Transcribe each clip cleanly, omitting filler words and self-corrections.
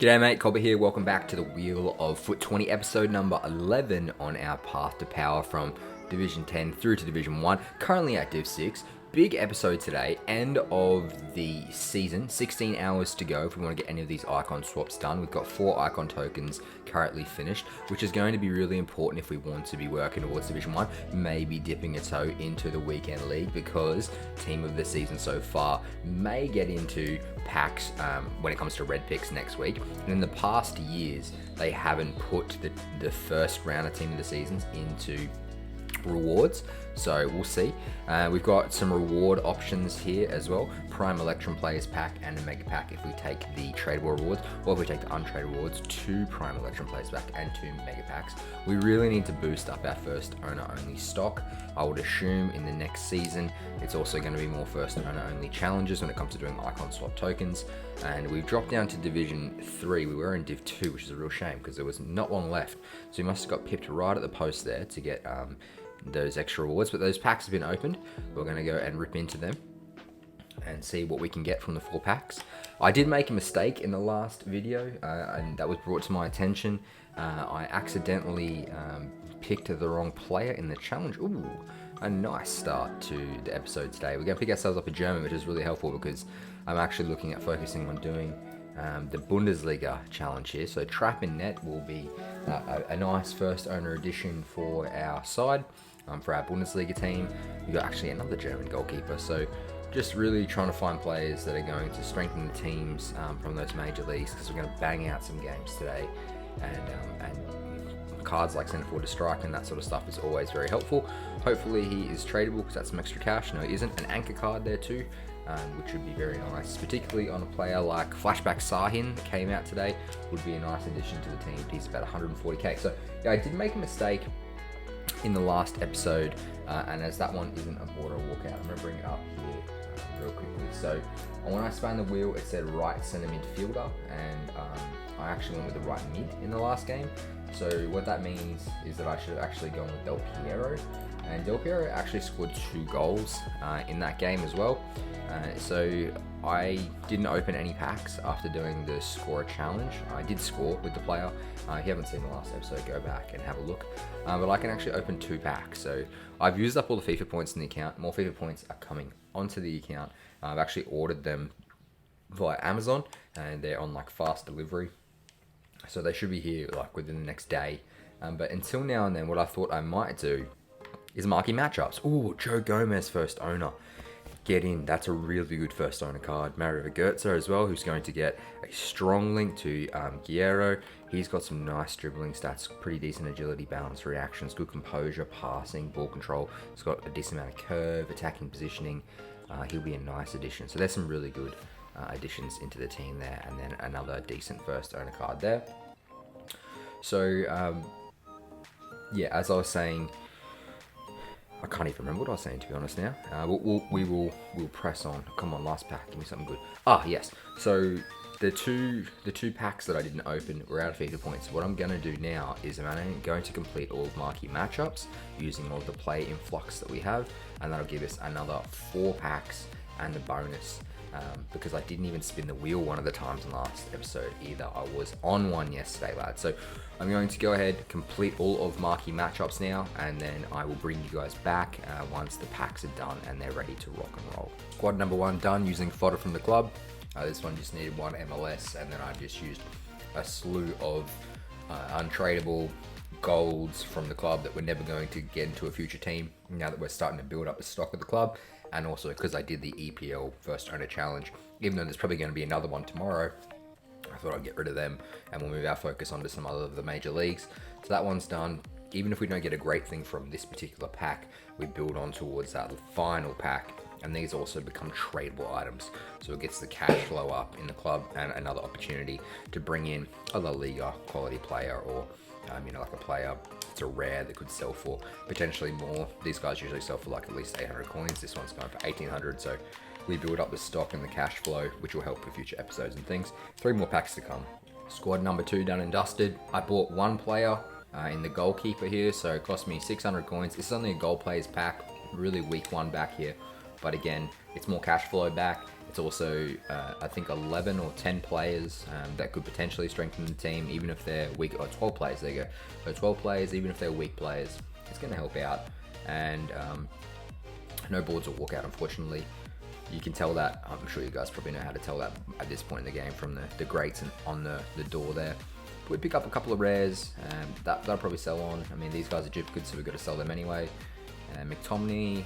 G'day mate, Cobba here. Welcome back to the Wheel of FUT20 episode number 11 on our path to power from Division 10 through to Division 1, currently at Div 6. Big episode today, end of the season, 16 hours to go if we want to get any of these icon swaps done. We've got 4 icon tokens currently finished, which is going to be really important if we want to be working towards Division 1, maybe dipping a toe into the weekend league, because team of the season so far may get into packs when it comes to red picks next week. And in the past years, they haven't put the first round of team of the seasons into rewards, so we'll see. We've got some reward options here as well: Prime Electrum Players Pack and a Mega Pack if we take the tradable rewards, or if we take the untradeable rewards, 2 Prime Electrum Players Pack and 2 Mega Packs. We really need to boost up our first owner only stock. I would assume in the next season it's also going to be more first owner only challenges when it comes to doing icon swap tokens. And we've dropped down to Division 3. We were in Div 2, which is a real shame because there was not long left, so we must have got pipped right at the post there to get those extra rewards. But those packs have been opened. We're going to go and rip into them and see what we can get from the 4 packs. I did make a mistake in the last video, and that was brought to my attention. I accidentally picked the wrong player in the challenge. Ooh, a nice start to the episode today. We're going to pick ourselves up a German, which is really helpful because I'm actually looking at focusing on doing the Bundesliga challenge here. So Trap in Net will be a nice first owner addition for our side, for our Bundesliga team. We've got actually another German goalkeeper, so just really trying to find players that are going to strengthen the teams from those major leagues, because we're going to bang out some games today, and cards like centre forward to strike and that sort of stuff is always very helpful. Hopefully he is tradable because that's some extra cash. No, he isn't. An anchor card there too, which would be very nice, particularly on a player like Flashback Sahin that came out today. Would be a nice addition to the team. He's about 140k. So yeah, I did make a mistake in the last episode, and as that one isn't a border walkout, I'm going to bring it up here real quickly. So when I spun the wheel, it said right centre midfielder, and I actually went with the right mid in the last game. So what that means is that I should have actually gone with Del Piero, and Del Piero actually scored 2 goals in that game as well. So I didn't open any packs after doing the score challenge. I did score with the player. If you haven't seen the last episode, go back and have a look. But I can actually open 2 packs. So I've used up all the FIFA points in the account. More FIFA points are coming onto the account. I've actually ordered them via Amazon, and they're on like fast delivery. So they should be here like within the next day. But until now and then, what I thought I might do is marquee matchups. Ooh, Joe Gomez first owner. Get in. That's a really good first owner card. Mario Götze as well, who's going to get a strong link to Guerrero. He's got some nice dribbling stats, pretty decent agility, balance, reactions, good composure, passing, ball control. He's got a decent amount of curve, attacking positioning. He'll be a nice addition. So there's some really good additions into the team there, and then another decent first owner card there. So yeah, as I was saying, I can't even remember what I was saying, to be honest now. We'll press on. Come on, last pack, give me something good. Ah, yes. So the two packs that I didn't open were out of FIFA points. What I'm going to do now is I'm going to complete all of marquee matchups using all of the play influx that we have, and that'll give us another 4 packs and a bonus. Because I didn't even spin the wheel one of the times in the last episode either. I was on one yesterday, lads. So I'm going to go ahead, complete all of marquee matchups now, and then I will bring you guys back once the packs are done and they're ready to rock and roll. Squad number 1 done using fodder from the club. This one just needed 1 MLS, and then I just used a slew of untradeable golds from the club that we're never going to get into a future team now that we're starting to build up the stock of the club. And also because I did the EPL first owner challenge, even though there's probably going to be another one tomorrow, I thought I'd get rid of them and we'll move our focus onto some other of the major leagues. So that one's done. Even if we don't get a great thing from this particular pack, we build on towards that final pack, and these also become tradable items. So it gets the cash flow up in the club and another opportunity to bring in a La Liga quality player, or like a player, it's a rare that could sell for potentially more. These guys usually sell for like at least 800 coins. This one's going for 1800. So we build up the stock and the cash flow, which will help for future episodes and things. 3 more packs to come. Squad number 2 done and dusted. I bought 1 player in the goalkeeper here, so it cost me 600 coins. This is only a goal players pack, really weak one back here. But again, it's more cash flow back. It's also, I think, 11 or 10 players that could potentially strengthen the team, even if they're weak, or 12 players, there you go. So 12 players, even if they're weak players, it's going to help out. And no boards or walkout, unfortunately. You can tell that. I'm sure you guys probably know how to tell that at this point in the game from the grates and on the door there. But we pick up a couple of rares, that'll probably sell on. I mean, these guys are duplicates, so we've got to sell them anyway. McTominay,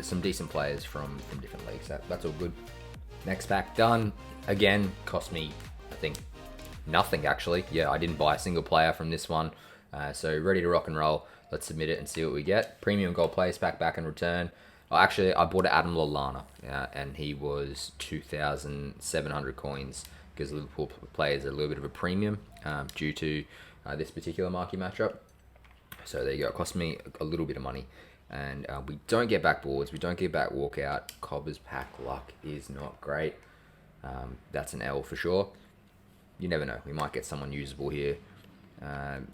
some decent players from different leagues. That's all good. Next pack done. Again, cost me, I think, nothing actually. Yeah, I didn't buy a single player from this one. So ready to rock and roll. Let's submit it and see what we get. Premium gold players pack back in return. Oh, actually, I bought Adam Lallana, and he was 2,700 coins because Liverpool players are a little bit of a premium due to this particular marquee matchup. So there you go. It cost me a little bit of money. And we don't get back boards. We don't get back walkout. Cobba's pack luck is not great. That's an L for sure. You never know. We might get someone usable here.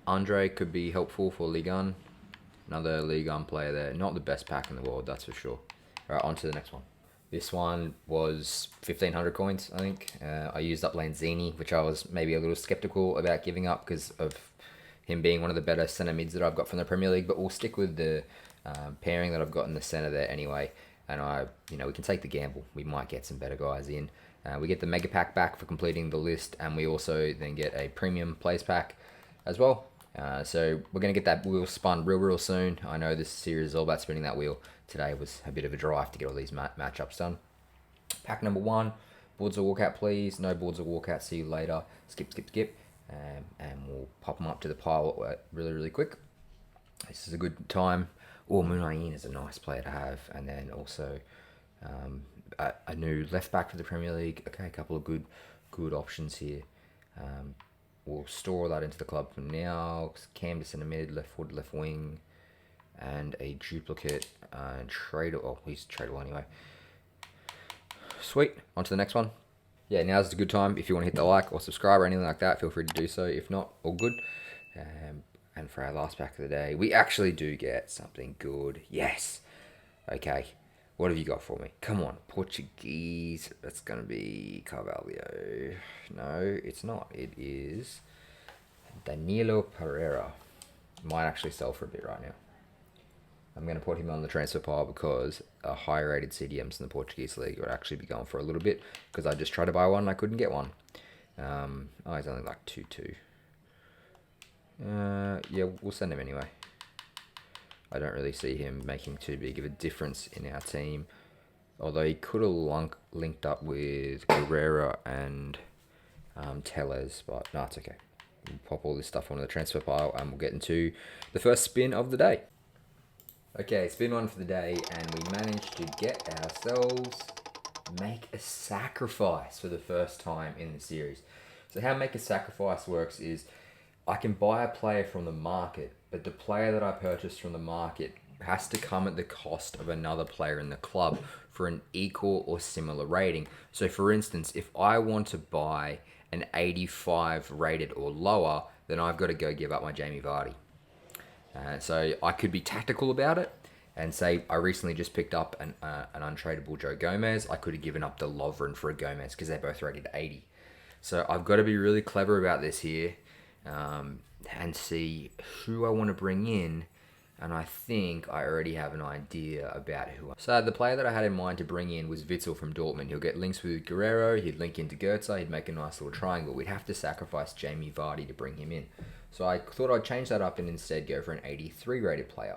Andre could be helpful for Ligue 1. Another Ligue 1 player there. Not the best pack in the world, that's for sure. Alright, on to the next one. This one was 1,500 coins, I think. I used up Lanzini, which I was maybe a little skeptical about giving up because of him being one of the better centre mids that I've got from the Premier League. But we'll stick with the pairing that I've got in the centre there anyway. And we can take the gamble. We might get some better guys in. We get the Mega Pack back for completing the list. And we also then get a Premium Plays Pack as well. So we're going to get that wheel spun real soon. I know this series is all about spinning that wheel. Today was a bit of a drive to get all these matchups done. Pack number 1, boards or walkout please. No boards or walkout, see you later. Skip. And we'll pop them up to the pile really quick. This is a good time. Oh, Munayin is a nice player to have. And then also a new left back for the Premier League. Okay, a couple of good options here. We'll store all that into the club for now. Canvas in the mid, left forward, left wing, and a duplicate and trader. Oh, he's tradable anyway. Sweet. On to the next one. Yeah, now's a good time. If you want to hit the like or subscribe or anything like that, feel free to do so. If not, all good. And for our last pack of the day, we actually do get something good. Yes. Okay. What have you got for me? Come on, Portuguese. That's going to be Carvalho. No, it's not. It is Danilo Pereira. Might actually sell for a bit right now. I'm going to put him on the transfer pile because a higher rated CDMs in the Portuguese league would actually be going for a little bit because I just tried to buy one and I couldn't get one. Oh, he's only like 2-2. Yeah, we'll send him anyway. I don't really see him making too big of a difference in our team. Although he could have linked up with Guerrero and Tellez, but no, it's okay. We'll pop all this stuff onto the transfer pile and we'll get into the first spin of the day. Okay, spin 1 for the day, and we managed to get ourselves Make a Sacrifice for the first time in the series. So how Make a Sacrifice works is I can buy a player from the market, but the player that I purchased from the market has to come at the cost of another player in the club for an equal or similar rating. So for instance, if I want to buy an 85 rated or lower, then I've got to go give up my Jamie Vardy. So I could be tactical about it and say I recently just picked up an untradeable Joe Gomez. I could have given up the Lovren for a Gomez because they're both rated 80. So I've got to be really clever about this here. And see who I want to bring in, and I think I already have an idea about who. So the player that I had in mind to bring in was Witsel from Dortmund. He'll get links with Guerrero, he'd link into Goetze, he'd make a nice little triangle. We'd have to sacrifice Jamie Vardy to bring him in. So I thought I'd change that up and instead go for an 83 rated player.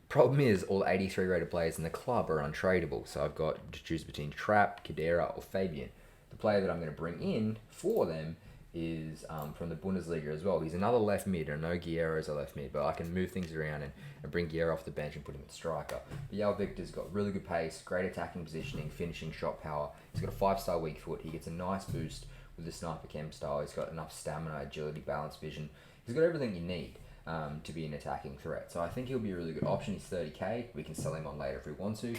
Problem is, all 83 rated players in the club are untradeable, so I've got to choose between Trapp, Khedira, or Fabian. The player that I'm going to bring in for them is from the Bundesliga as well. He's another left mid. I know Guerrero's a left mid, but I can move things around and bring Guerrero off the bench and put him at striker. But Yao Victor's got really good pace, great attacking positioning, finishing, shot power. He's got a 5-star weak foot. He gets a nice boost with the sniper chem style. He's got enough stamina, agility, balance, vision. He's got everything you need to be an attacking threat. So I think he'll be a really good option. He's 30k. We can sell him on later if we want to.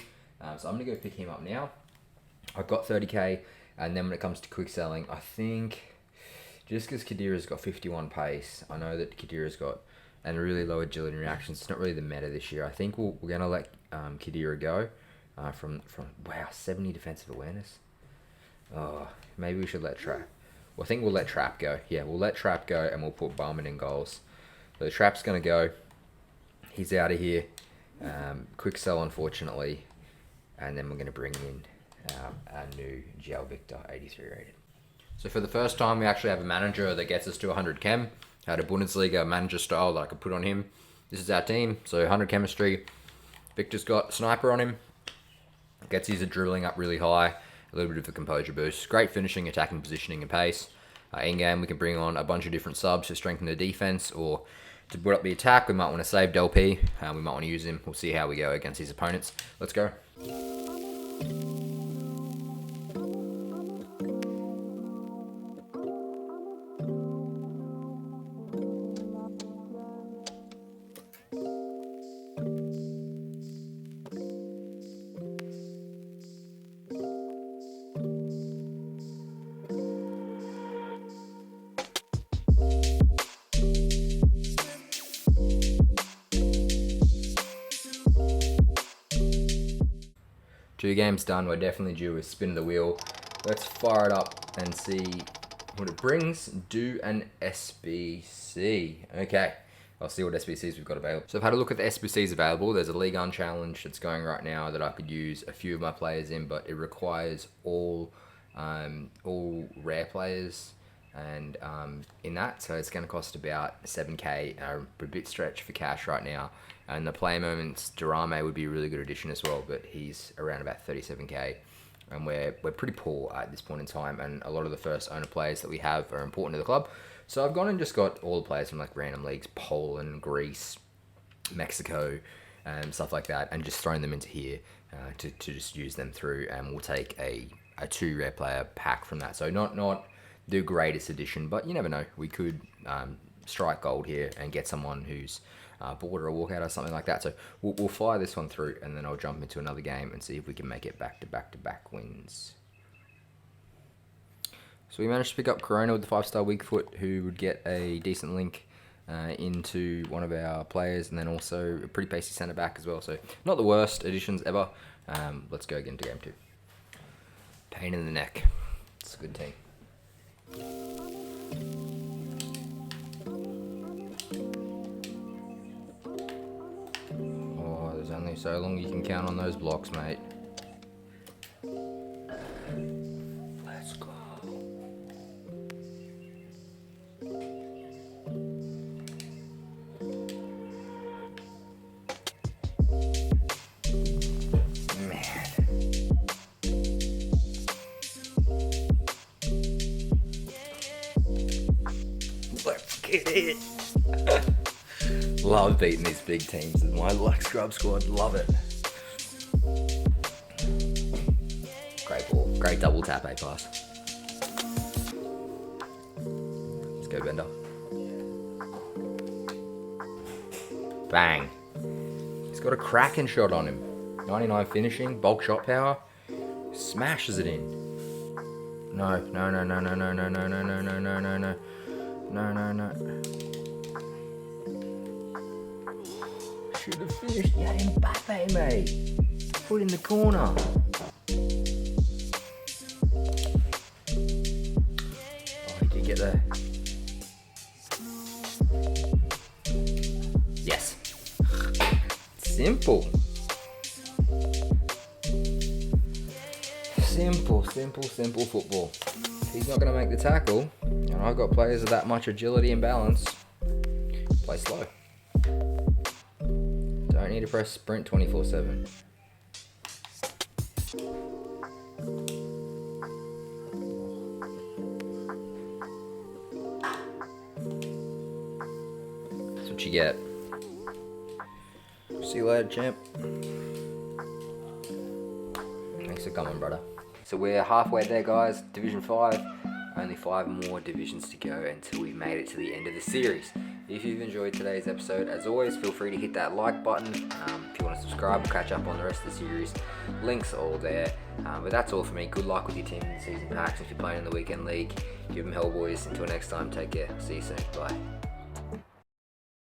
So I'm going to go pick him up now. I've got 30k, and then when it comes to quick selling, I think just because Khedira's got 51 pace, I know that Khedira's got a really low agility and reactions. It's not really the meta this year. I think we're going to let Khedira go. from wow, 70 defensive awareness. Oh, maybe we should let Trap. Well, I think we'll let Trap go. Yeah, we'll let Trap go and we'll put Bowman in goals. So the Trap's going to go. He's out of here. Quick sell, unfortunately. And then we're going to bring in our new GL Victor, 83 rated. So for the first time, we actually have a manager that gets us to 100 chem. Had a Bundesliga manager style that I could put on him. This is our team, so 100 chemistry. Victor's got sniper on him. Gets his dribbling up really high. A little bit of a composure boost. Great finishing, attacking, positioning, and pace. In-game, we can bring on a bunch of different subs to strengthen the defense or to build up the attack. We might want to save Del P. We might want to use him. We'll see how we go against his opponents. Let's go. Two games done, we're definitely due a spin of the wheel. Let's fire it up and see what it brings. Do an SBC. Okay, I'll see what SBCs we've got available. So I've had a look at the SBCs available. There's a League On challenge that's going right now that I could use a few of my players in, but it requires all rare players and in that, so it's going to cost about 7k, a bit stretched for cash right now. And the Play Moments Durame would be a really good addition as well, but he's around about 37k, and we're pretty poor at this point in time, and a lot of the first owner players that we have are important to the club. So I've gone and just got all the players from like random leagues, Poland, Greece, Mexico, stuff like that, and just thrown them into here to just use them through, and we'll take a 2 rare player pack from that. So not the greatest addition, but you never know. We could strike gold here and get someone who's border or walkout or something like that. So we'll fire this one through, and then I'll jump into another game and see if we can make it back to back wins. So we managed to pick up Corona with the 5-star Wigfoot, who would get a decent link into one of our players, and then also a pretty pacey centre back as well. So not the worst additions ever. Let's go again to game 2. Pain in the neck. It's a good team. Oh, there's only so long you can count on those blocks, mate. Let's go. Get it. Love beating these big teams with my luck scrub squad. Love it. Great ball. Great double tap A pass. Let's go, Bender. Bang. He's got a cracking shot on him. 99 finishing, bulk shot power. Smashes it in. No. No. Should have finished. You had Mbappe, mate. Put in the corner. Oh, he did get there. Yes. Simple. Simple football. If he's not going to make the tackle, and I've got players with that much agility and balance, play slow. Don't need to press sprint 24/7. That's what you get. See you later, champ. Thanks for coming, brother. So we're halfway there, guys. Division 5. Only 5 more divisions to go until we've made it to the end of the series. If you've enjoyed today's episode, as always, feel free to hit that like button. If you want to subscribe, we'll catch up on the rest of the series. Links are all there. But that's all for me. Good luck with your team in the season packs. If you're playing in the weekend league, give them hell, boys. Until next time, take care. See you soon. Bye.